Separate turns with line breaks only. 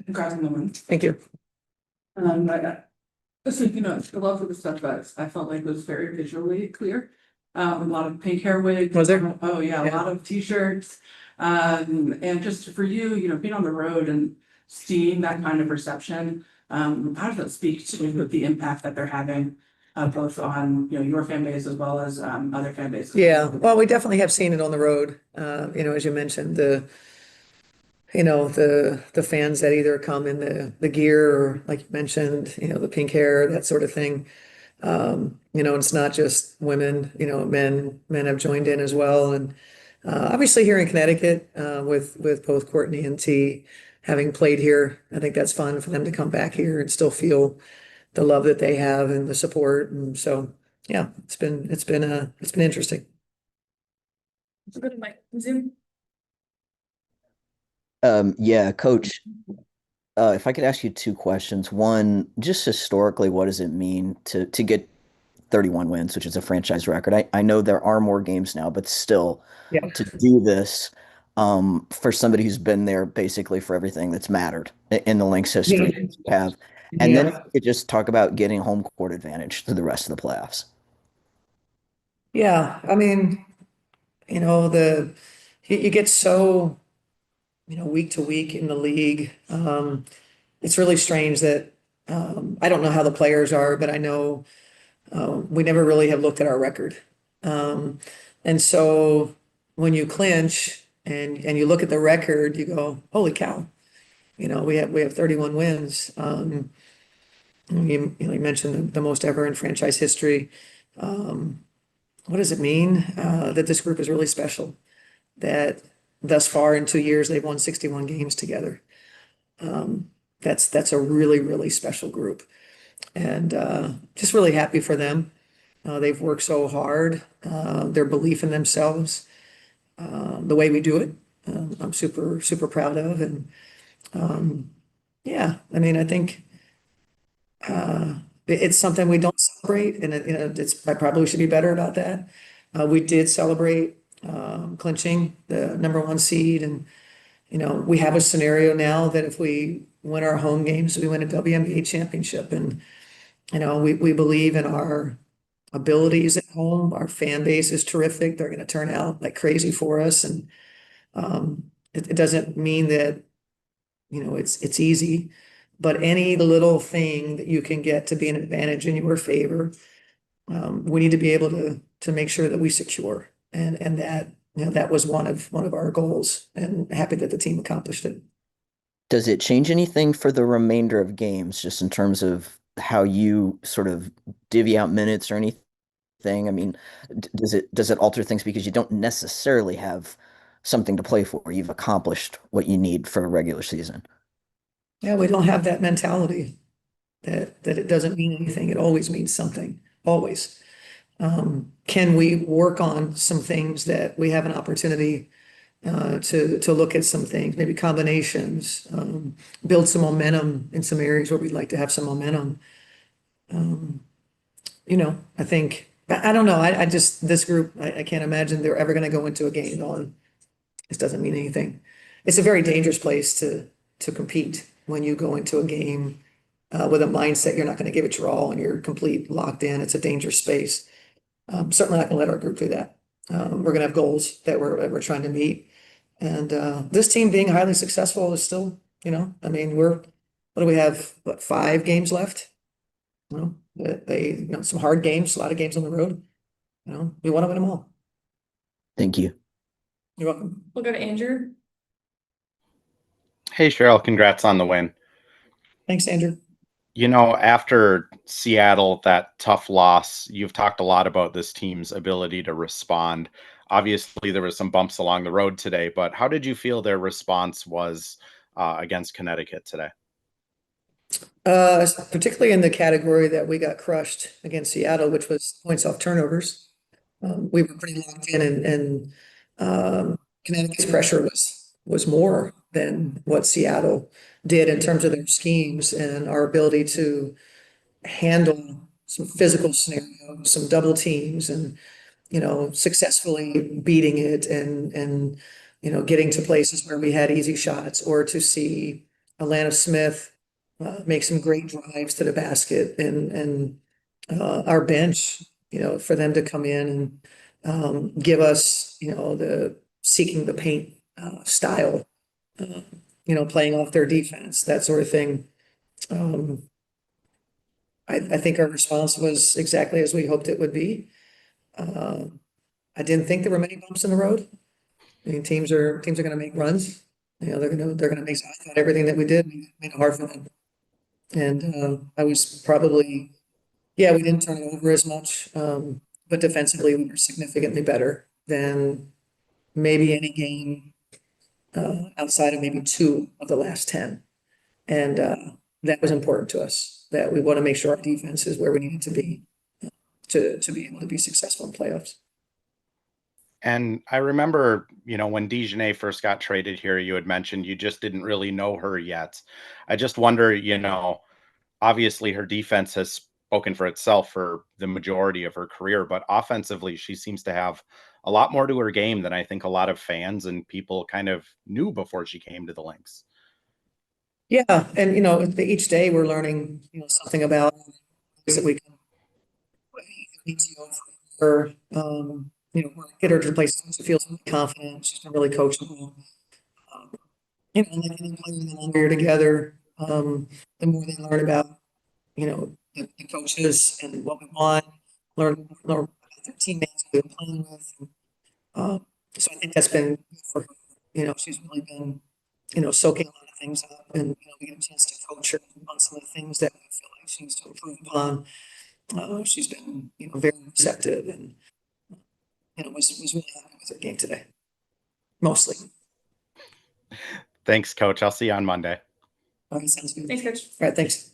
Congrats on the win.
Thank you.
So, I love the stuff that I felt like was very visually clear. A lot of pink hair wigs.
Was there?
Oh, yeah, a
Yeah.
lot of t-shirts. And just for you, being on the road and seeing that kind of reception, how does that speak to the impact that they're having, both on, your fan base as well as, other fan bases?
Yeah, well, we definitely have seen it on the road. As you mentioned, the fans that either come in the gear or like you mentioned, the pink hair, that sort of thing. It's not just women, men have joined in as well. And obviously here in Connecticut, with both Courtney and T having played here, I think that's fun for them to come back here and still feel the love that they have and the support. And so, yeah, it's been interesting.
Let's go to Mike from Zoom.
Yeah, Coach, if I could ask you two questions. One, just historically, what does it mean to get 31 wins, which is a franchise record? I know there are more games now, but still,
Yeah.
to do this, for somebody who's been there basically for everything that's mattered in the Lynx history
Yeah.
that you have. And then
Yeah.
if you could just talk about getting home court advantage through the rest of the playoffs.
Yeah, I mean, you get so, week to week in the league. It's really strange that I don't know how the players are, but I know we never really have looked at our record. And so when you clinch and you look at the record, you go, holy cow, we have 31 wins. You mentioned the most ever in franchise history. What does it mean that this group is really special? That thus far in 2 years they've won 61 games together. That's a really, really special group, and just really happy for them. They've worked so hard. Their belief in themselves, the way we do it, I'm super, super proud of. And yeah, I mean, I think it's something we don't celebrate, and I probably should be better about that. We did celebrate clinching the #1 seed, and we have a scenario now that if we win our home games, we win a WNBA championship, and we believe in our abilities at home. Our fan base is terrific. They're going to turn out like crazy for us, and it doesn't mean that it's easy, but any little thing that you can get to be an advantage in your favor, we need to be able to make sure that we secure, and that that was one of our goals, and happy that the team accomplished it.
Does it change anything for the remainder of games, just in terms of how you sort of divvy out minutes or anything? I mean, does it alter things because you don't necessarily have something to play for? You've accomplished what you need for a regular season.
Yeah, we don't have that mentality that it doesn't mean anything. It always means something, always. Can we work on some things that we have an opportunity to look at some things, maybe combinations, build some momentum in some areas where we'd like to have some momentum. I think, I don't know. I just, this group, I can't imagine they're ever going to go into a game going, this doesn't mean anything. It's a very dangerous place to compete when you go into a game with a mindset you're not going to give it your all and you're complete locked in. It's a dangerous space. Certainly not going to let our group do that. We're going to have goals that we're trying to meet. And this team being highly successful is still, I mean, what do we have? What, 5 games left? Some hard games, a lot of games on the road. We want to win them all.
Thank you.
You're welcome.
We'll go to Andrew.
Hey, Cheryl, congrats on the win.
Thanks, Andrew.
After Seattle, that tough loss, you've talked a lot about this team's ability to respond. Obviously, there were some bumps along the road today, but how did you feel their response was against Connecticut today?
Particularly in the category that we got crushed against Seattle, which was points off turnovers. We were pretty locked in, and Connecticut's pressure was more than what Seattle did in terms of their schemes and our ability to handle some physical scenarios, some double teams, and successfully beating it and getting to places where we had easy shots, or to see Alana Smith, make some great drives to the basket and our bench, for them to come in and give us, the seeking the paint style, playing off their defense, that sort of thing. I think our response was exactly as we hoped it would be. I didn't think there were many bumps in the road. I mean, teams are gonna make runs. They're gonna make, I thought everything that we did made it hard for them. And I was probably, yeah, we didn't turn it over as much, but defensively we were significantly better than maybe any game outside of maybe 2 of the last 10. And that was important to us, that we want to make sure our defense is where we need it to be to be able to be successful in playoffs.
And I remember, when Dejanay first got traded here, you had mentioned you just didn't really know her yet. I just wonder, obviously her defense has spoken for itself for the majority of her career, but offensively, she seems to have a lot more to her game than I think a lot of fans and people kind of knew before she came to the Lynx.
Yeah, and each day we're learning, something about things that we can her, get her to the place she feels really confident. She's been really coachable. And then playing the longer you're together, the more they learn about, the coaches and what we want, learn about their teammates who they're playing with. So I think that's been good for her. She's really been, soaking a lot of things up, and we get a chance to coach her on some of the things that we feel like she needs to improve upon. She's been, very receptive and, was really happy with her game today. Mostly.
Thanks, Coach. I'll see you on Monday.
All right, sounds good.
Thanks, Coach.
All right, thanks.